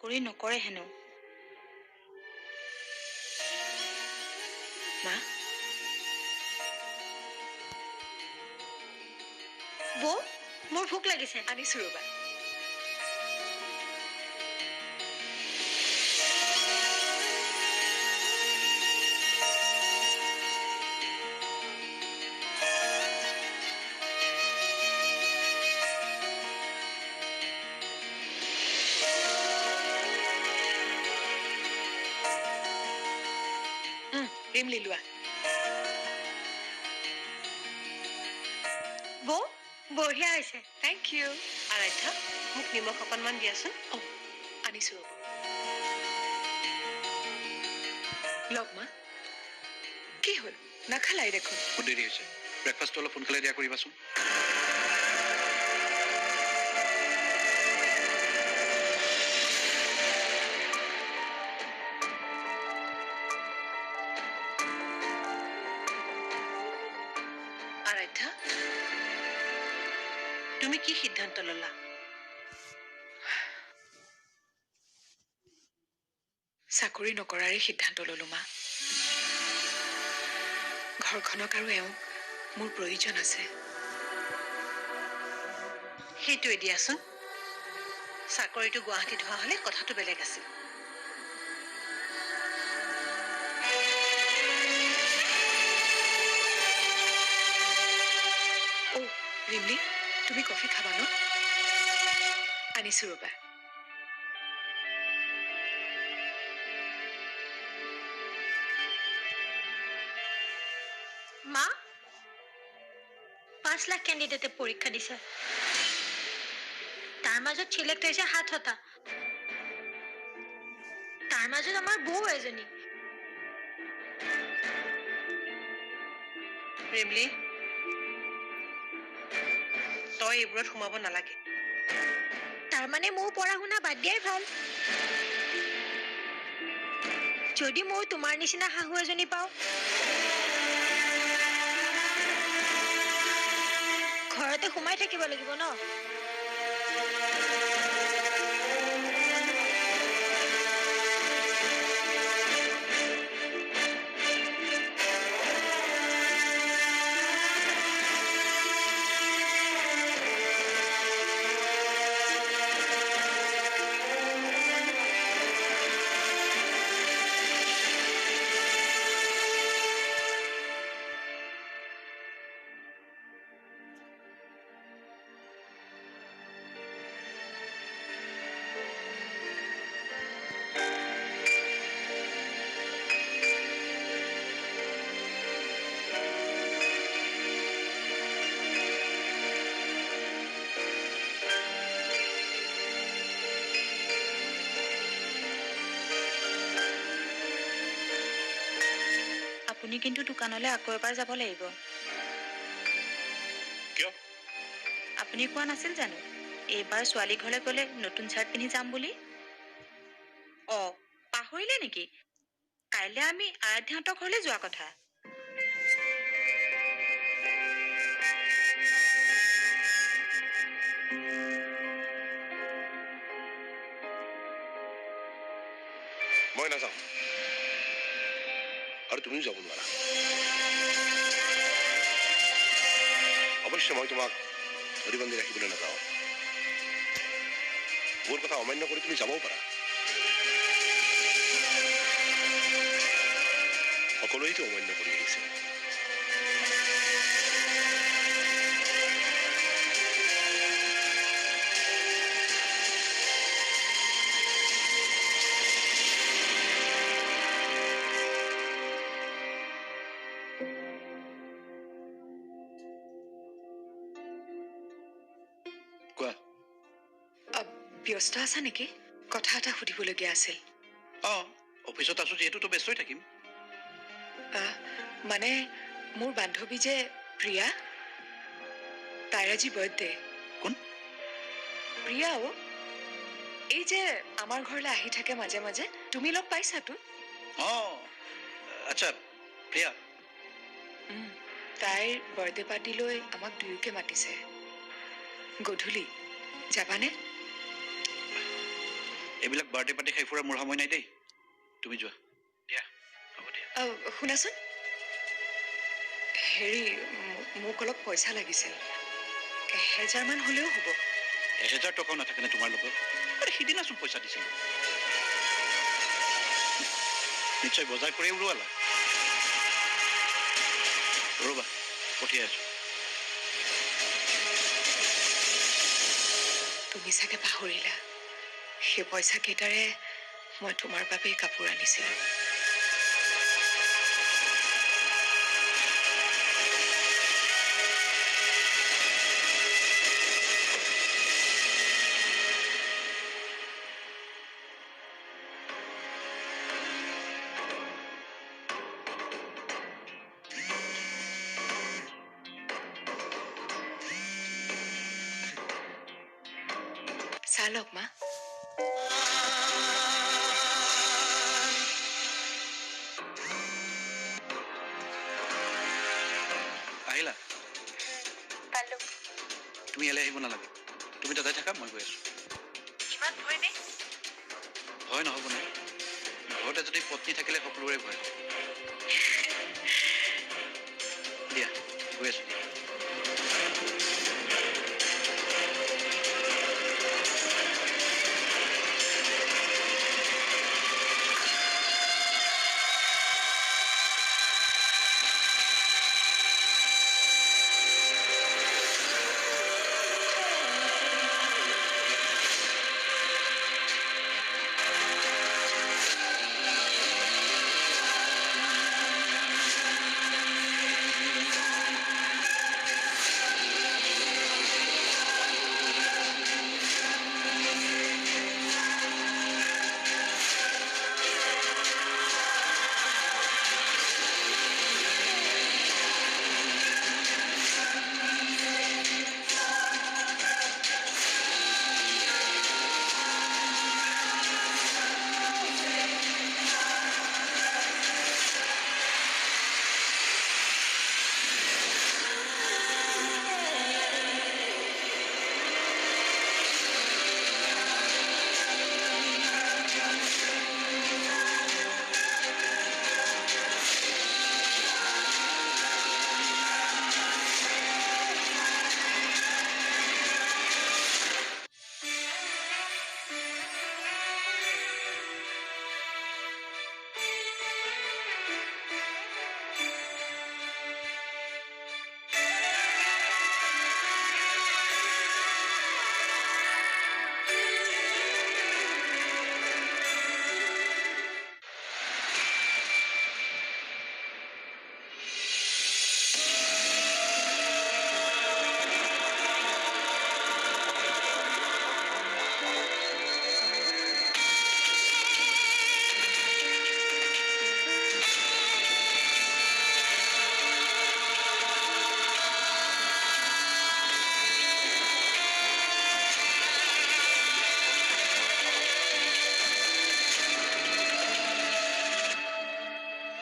চাকৰি নকৰে হেনো। মা বৌ মোৰ ভোক লাগিছে। আনিছো ৰবা। ৰিমলি লোৱা। বৌ বঢ়িয়া হৈছে। Thank U. আৰাধ্যা মোক নিমখ অকণমান দিয়াচোন। আনিছো ৰব। লগ মা কি হ'ল নাখালাই দেখোন। দেৰি হৈছে ব্ৰেকফাষ্টটো অলপ সোনকালে দিয়া কৰিবাচোন। আৰাধ্যা তুমি কি সিদ্ধান্ত ললা? চাকৰি নকৰাৰে সিদ্ধান্ত ললো মা। ঘৰখনক আৰু এওঁক মোৰ প্ৰয়োজন আছে। সেইটোৱে দিয়াচোন। চাকৰিটো গুৱাহাটীত হোৱা হলে কথাটো বেলেগ আছিল। ৰিমলি তুমি কফি খাবা ন? আনিছো ৰবা। মা 5 লাখ কেণ্ডিডেটে পৰীক্ষা দিছে। তাৰ মাজত চিলেক্ট হৈছে 7টা। তাৰ মাজত আমাৰ বৌ এজনী। ৰিমলি তই এইবোৰত সোমাব নালাগে। তাৰমানে মোৰ পঢ়া শুনা বাদ দিয়াই ভাল। যদি মই তোমাৰ নিচিনা শাহু এজনী পাওঁ, ঘৰতে সোমাই থাকিব লাগিব ন। আপুনি কিন্তু দোকানলৈ আকৌ এবাৰ যাব লাগিব। কিয়? আপুনি কোৱা নাছিল জানো এইবাৰ ছোৱালী ঘৰলৈ গলে নতুন চাৰ্ট পিন্ধি যাম বুলি? পাহৰিলে নেকি? কাইলৈ আমি আৰাধ্যাহঁতৰ ঘৰলৈ যোৱা কথা। মই নাযাওঁ আৰু তুমিও যাব নোৱাৰা। অৱশ্যে মই তোমাক ধৰি বান্ধি ৰাখিবলৈ নাযাওঁ। মোৰ কথা অমান্য কৰি তুমি যাবও পাৰা। সকলোৱেইতো অমান্য কৰি আহিছে। কোৱা। ব্যস্ত আছা নেকি? কথা এটা সুধিবলগীয়া আছিল। অফিচত আছো যিহেতুতো ব্যস্তই থাকিম। মানে মোৰ বান্ধৱী যে প্ৰিয়া, তাইৰ আজি বাৰ্থডে। কোন? প্ৰিয়া এই যে আমাৰ ঘৰলৈ আহি থাকে মাজে মাজে, তুমি লগ পাইছাতো? আচ্ছা প্ৰিয়া। তাইৰ বাৰ্থডে পাৰ্টিলৈ আমাক দুয়োকে মাতিছে। গধূলি যাবানে? এইবিলাক বাৰ্থডে পাৰ্টি খাই ফুৰাৰ মোৰ সময় নাই দেই তুমি যোৱা দিয়া হ'ব দিয়া শুনাচোন হেৰি মোক অলপ পইচা লাগিছিল 1000 মান হ'লেও হ'ব 1000 টকাও নাথাকেনে তোমাৰ লগত আৰে সিদিনাচোন পইচা দিছিলোঁ নিশ্চয় বজাৰ কৰি উৰুৱালা ৰ'বা পঠিয়াই আছোঁ তুমি চাগে পাহৰিলা সেই পইচা কেইটাৰে মই তোমাৰ বাবে কাপোৰ আনিছিলোঁ চাহ লওক মা আহিলা পালো তুমি ইয়ালৈ আহিব নালাগে তুমি তাতে থাকা মই গৈ আছোঁ ইমান ভয় নে ভয় নহ'ব নাই ঘৰতে যদি পত্নী থাকিলে সকলোৰে ভয় দিয়া গৈ আছোঁ দিয়া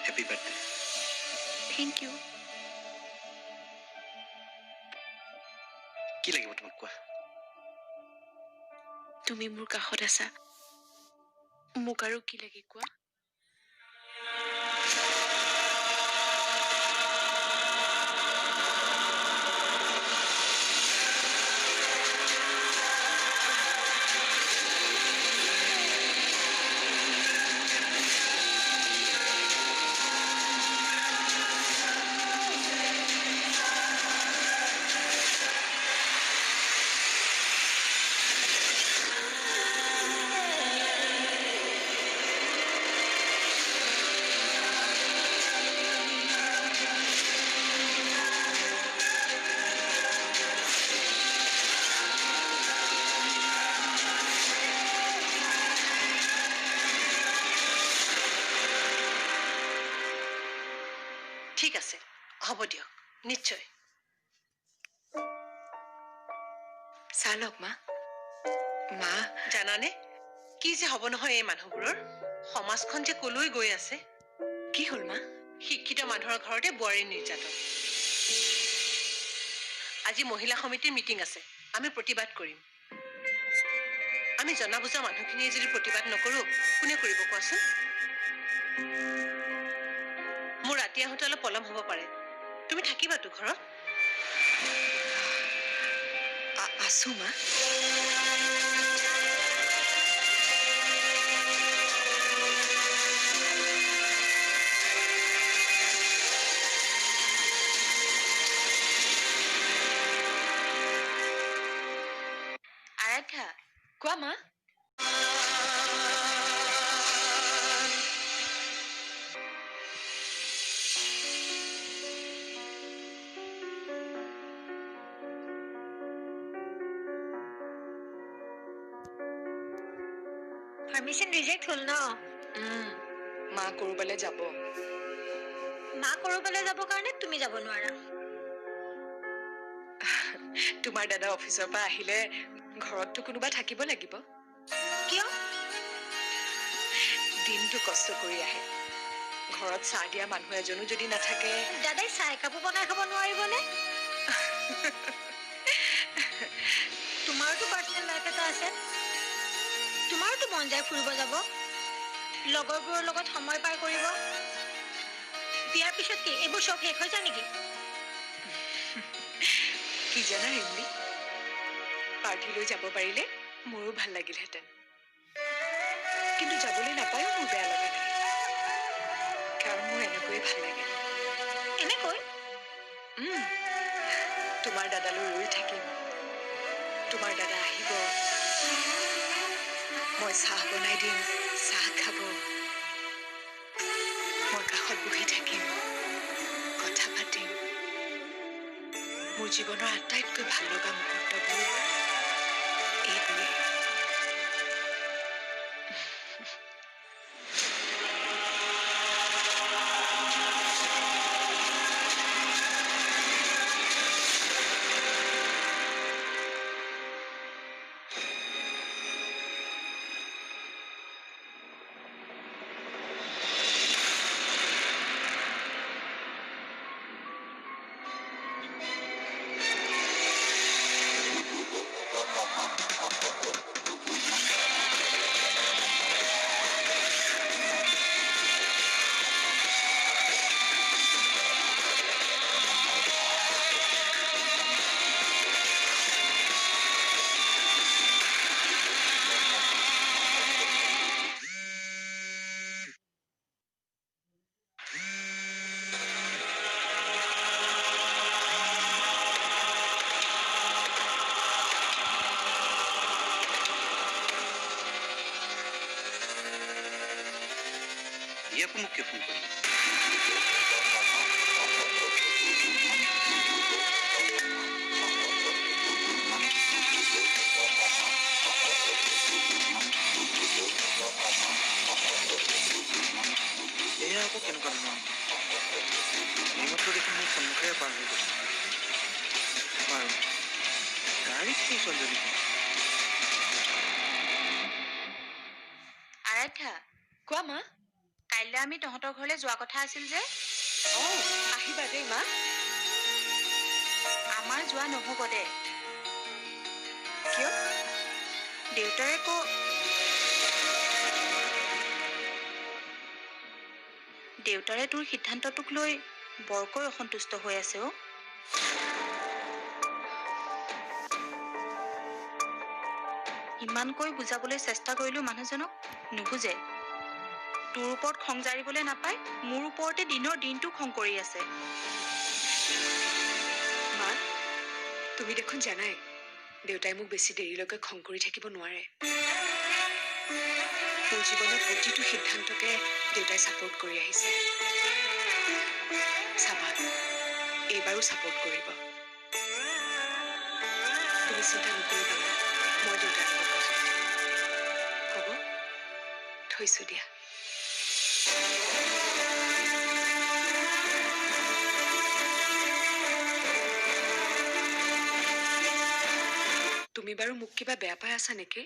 হেপী বাৰ্থডে থেংক ইউ কি লাগিব তোমাক কোৱা তুমি মোৰ কাষত আছা মোক আৰু কি লাগে কোৱা ঠিক আছে হ'ব দিয়ক নিশ্চয় চাহ লওক মা মা জানানে কি যে হ'ব নহয় এই মানুহবোৰৰ সমাজখন যে কলৈ গৈ আছে কি হ'ল মা শিক্ষিত মানুহৰ ঘৰতে বোৱাৰী নিৰ্যাতন আজি মহিলা সমিতিৰ মিটিং আছে আমি প্ৰতিবাদ কৰিম আমি জনা বুজা মানুহখিনিয়ে যদি প্ৰতিবাদ নকৰো কোনে কৰিব কোৱাচোন? মোৰ ৰাতি আহোঁতে অলপ পলম হ'ব পাৰে। তুমি থাকিবাতো ঘৰত? আছো মা। আৰাধ্যা, কোৱা মা। পাৰ্মিশ্যন ৰিজেক্ট হ'ল ন? মা কৰবালৈ যাব। মা কৰবালৈ যাবৰ কাৰণে তুমি যাব নোৱাৰা। তোমাৰ দাদা অফিচৰ পৰা আহিলে ঘৰততো কোনোবা থাকিব লাগিব। কিয়? দিনটো কষ্ট কৰি আহে, ঘৰত চাহ দিয়া মানুহ এজনো যদি নাথাকে। দাদাই চাহ একাপো বনাই খাব নোৱাৰিবনে? তোমাৰতো পাৰ্চনেল লাইফ এটা আছে। তোমাৰতো মন যায় ফুৰিব যাব, লগৰবোৰৰ লগত সময় পাৰ কৰিব। বিয়াৰ পিছত কি এইবোৰ চব শেষ হৈ যায় নেকি? কি জানা ৰিম্পী, পাৰ্টিলৈ যাব পাৰিলে মোৰো ভাল লাগিলহেঁতেন, কিন্তু যাবলৈ নাপায়ো মোৰ বেয়া লগা নাই, কাৰণ মোৰ এনেকৈয়ে ভাল লাগে। এনেকৈ তোমাৰ দাদালৈ ৰৈ থাকিম, তোমাৰ দাদা আহিব, মই চাহ বনাই দিম, চাহ খাব, মই কাষত বহি থাকিম, কথা পাতিম। মোৰ জীৱনৰ আটাইতকৈ ভাল লগা মুহূৰ্তবোৰ এইবোৰেই। ই আকৌ মোক কিয় ফোন কৰিলে? এয়া আকৌ কেনেকুৱা ধৰণৰ? এইমাত্ৰ দেখোন মোৰ সন্মুখেৰে পাৰ হৈ গ'ল। বাৰু গাড়ীত কি ছোৱালীজনী? আৰাধ্যা, কোৱা মা। কাইলৈ আমি তহঁতৰ ঘৰলৈ যোৱা কথা আছিল যে? আহিবা দেই মা। আমাৰ যোৱা নহ'ব দে। কিয়? দেউতাৰে দেউতাৰে তোৰ সিদ্ধান্তটোক লৈ বৰকৈ অসন্তুষ্ট হৈ আছে অ'। ইমানকৈ বুজাবলৈ চেষ্টা কৰিলো মানুহজনক, নুবুজে। তোৰ ওপৰত খং জাৰিবলৈ নাপায়, মোৰ ওপৰতে দিনৰ দিনটো খং কৰি আছে। মা, তুমি দেখোন জানাই দেউতাই মোক বেছি দেৰিলৈকে খং কৰি থাকিব নোৱাৰে। মোৰ জীৱনৰ প্ৰতিটো সিদ্ধান্তকে দেউতাই ছাপোৰ্ট কৰি আহিছে। চাবা, এইবাৰো ছাপোৰ্ট কৰিব। তুমি চিন্তা নকৰিবা, মই দেউতাৰ লগত কথা পাতিম। হ'ব, থৈছো দিয়া। তুমি বাৰু মোক কিবা বেয়া পাই আছা নেকি?